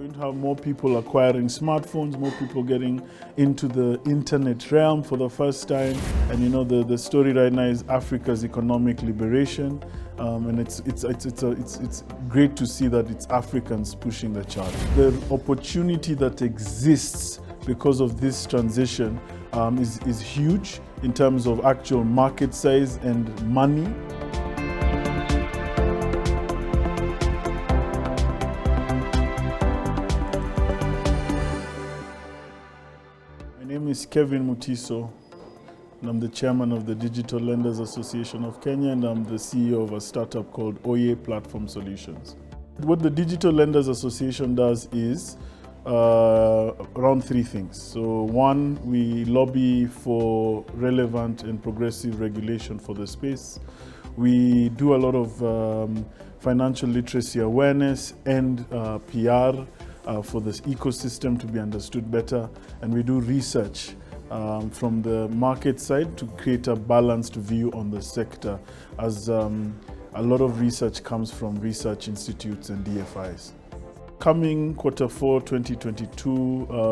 We're going to have more people acquiring smartphones, more people getting into the internet realm for the first time. And you know, the story right now is Africa's economic liberation. And it's great to see that it's Africans pushing the charge. The opportunity that exists because of this transition is huge in terms of actual market size and money. My name is Kevin Mutiso, and I'm the chairman of the Digital Lenders Association of Kenya, and I'm the CEO of a startup called Oye Platform Solutions. What the Digital Lenders Association does is around three things. So one, we lobby for relevant and progressive regulation for the space. We do a lot of financial literacy awareness and PR for this ecosystem to be understood better. And we do research from the market side to create a balanced view on the sector, as a lot of research comes from research institutes and DFIs. Coming Q4 2022,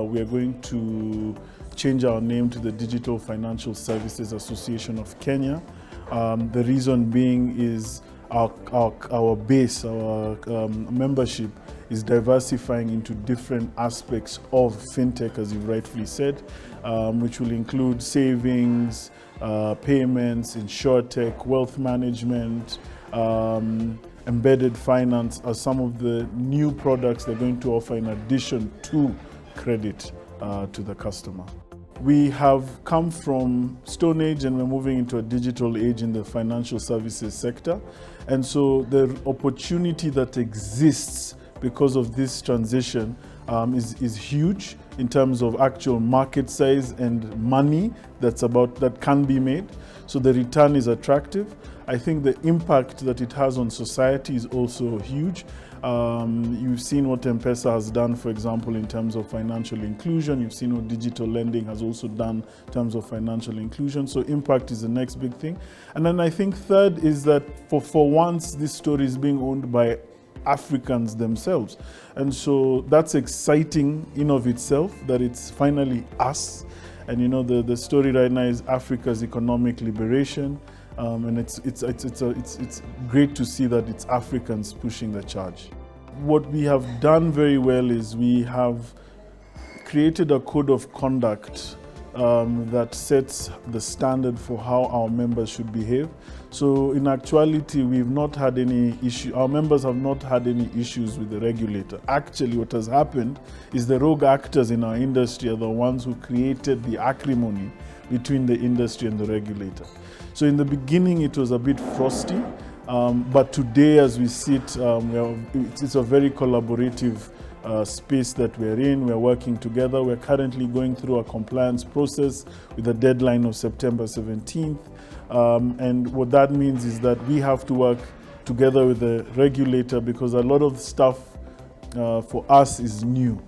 we are going to change our name to the Digital Financial Services Association of Kenya. The reason being is our base, our membership is diversifying into different aspects of fintech, as you've rightfully said, which will include savings, payments, insurtech, wealth management, embedded finance are some of the new products they're going to offer in addition to credit to the customer. We have come from Stone Age and we're moving into a digital age in the financial services sector. And so the opportunity that exists because of this transition is huge in terms of actual market size and money that can be made. So the return is attractive. I think the impact that it has on society is also huge. You've seen what M-Pesa has done, for example, in terms of financial inclusion. You've seen what digital lending has also done in terms of financial inclusion. So impact is the next big thing. And then I think third is that for once, this story is being owned by Africans themselves. And so that's exciting in of itself, that it's finally us. And you know, the story right now is Africa's economic liberation. And it's great to see that it's Africans pushing the charge. What we have done very well is we have created a code of conduct that sets the standard for how our members should behave. So in actuality, we've not had any issue. Our members have not had any issues with the regulator. Actually, what has happened is the rogue actors in our industry are the ones who created the acrimony between the industry and the regulator. So in the beginning, it was a bit frosty, but today, as we sit, it's a very collaborative space that we're in. We're working together. We're currently going through a compliance process with a deadline of September 17th. And what that means is that we have to work together with the regulator, because a lot of stuff for us is new.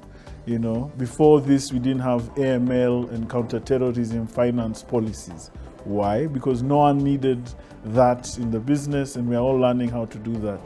You know, before this, we didn't have AML and counterterrorism finance policies. Why? Because no one needed that in the business, and we are all learning how to do that.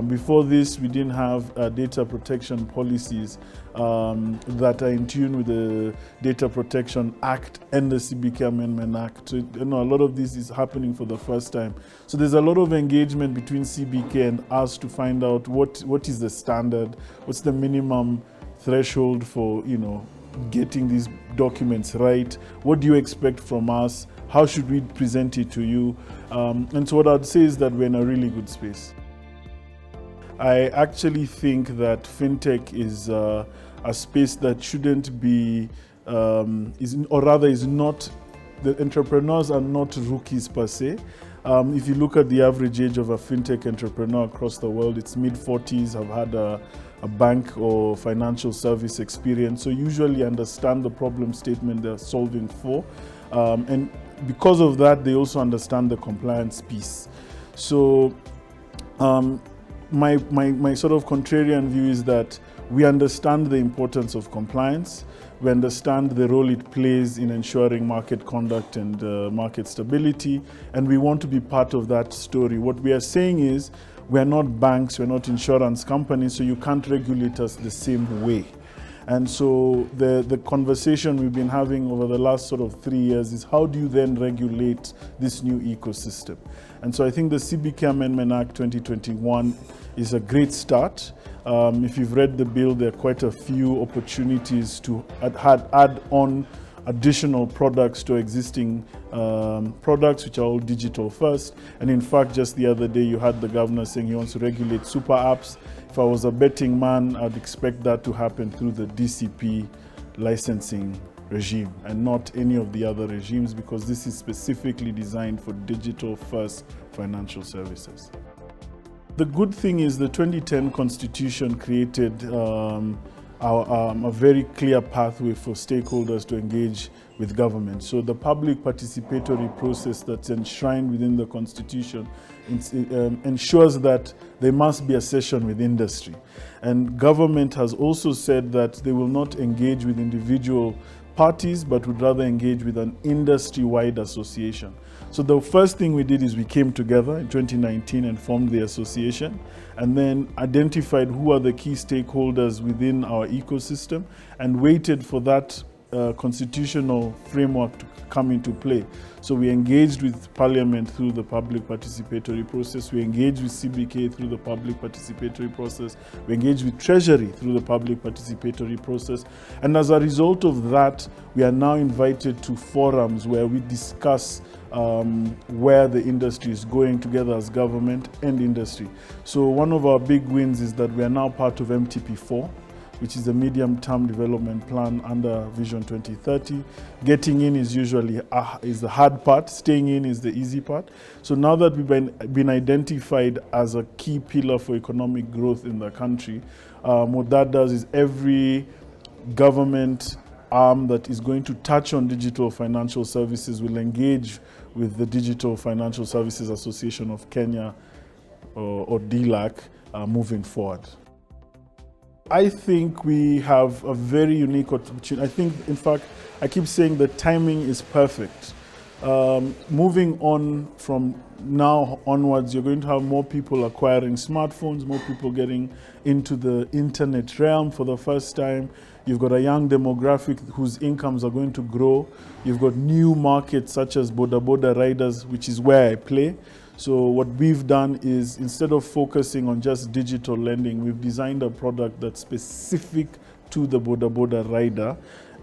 Before this, we didn't have data protection policies that are in tune with the Data Protection Act and the CBK Amendment Act. So, you know, a lot of this is happening for the first time. So there's a lot of engagement between CBK and us to find out what is the standard, what's the minimum threshold for, you know, getting these documents right. What do you expect from us? How should we present it to you? And so what I'd say is that we're in a really good space. I actually think that fintech is a space that shouldn't be, is not, the entrepreneurs are not rookies per se. If you look at the average age of a fintech entrepreneur across the world, it's mid-40s, have had a bank or financial service experience, so usually understand the problem statement they're solving for. And because of that, they also understand the compliance piece. So my sort of contrarian view is that we understand the importance of compliance. We understand the role it plays in ensuring market conduct and market stability, and we want to be part of that story. What we are saying is we're not banks, we're not insurance companies, so you can't regulate us the same way. And so the conversation we've been having over the last sort of 3 years is how do you then regulate this new ecosystem? And so I think the CBK Amendment Act 2021 is a great start. If you've read the bill, there are quite a few opportunities to add on additional products to existing products, which are all digital first. And in fact, just the other day, you had the governor saying he wants to regulate super apps. If I was a betting man, I'd expect that to happen through the DCP licensing regime and not any of the other regimes, because this is specifically designed for digital first financial services. The good thing is the 2010 Constitution created a very clear pathway for stakeholders to engage with government. So the public participatory process that's enshrined within the Constitution ensures that there must be a session with industry. And government has also said that they will not engage with individual parties, but would rather engage with an industry-wide association. So the first thing we did is we came together in 2019 and formed the association, and then identified who are the key stakeholders within our ecosystem and waited for that constitutional framework to come into play. So we engaged with Parliament through the public participatory process, we engaged with CBK through the public participatory process, we engaged with Treasury through the public participatory process, and as a result of that, we are now invited to forums where we discuss where the industry is going together as government and industry. So one of our big wins is that we are now part of MTP4, which is the medium-term development plan under Vision 2030. Getting in is usually is the hard part, staying in is the easy part. So now that we've been identified as a key pillar for economic growth in the country, what that does is every government arm that is going to touch on digital financial services will engage with the Digital Financial Services Association of Kenya, or DLAC, moving forward. I think we have a very unique opportunity. I think, in fact, I keep saying the timing is perfect. Moving on from now onwards, you're going to have more people acquiring smartphones, more people getting into the internet realm for the first time. You've got a young demographic whose incomes are going to grow. You've got new markets such as boda riders, which is where I play. So what we've done is, instead of focusing on just digital lending, we've designed a product that's specific to the boda rider,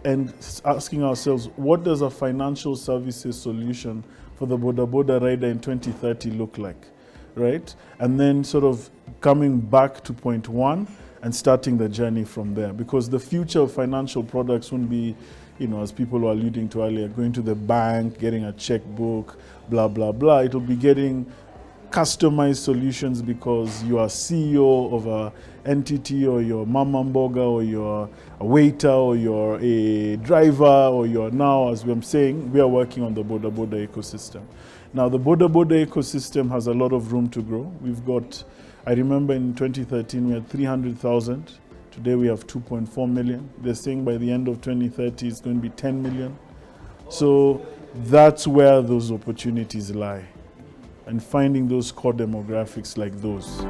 and asking ourselves, what does a financial services solution for the boda rider in 2030 look like, right? And then sort of coming back to point one and starting the journey from there. Because the future of financial products won't be, as people were alluding to earlier, going to the bank, getting a checkbook, blah, blah, blah. It'll be getting customized solutions because you are CEO of an entity, or you're mama mboga, or you're a waiter, or you're a driver, or you're now, as I'm saying, we are working on the boda ecosystem. Now, the boda ecosystem has a lot of room to grow. We've got, I remember in 2013, we had 300,000. Today we have 2.4 million. They're saying by the end of 2030, it's going to be 10 million. So that's where those opportunities lie, and finding those core demographics like those.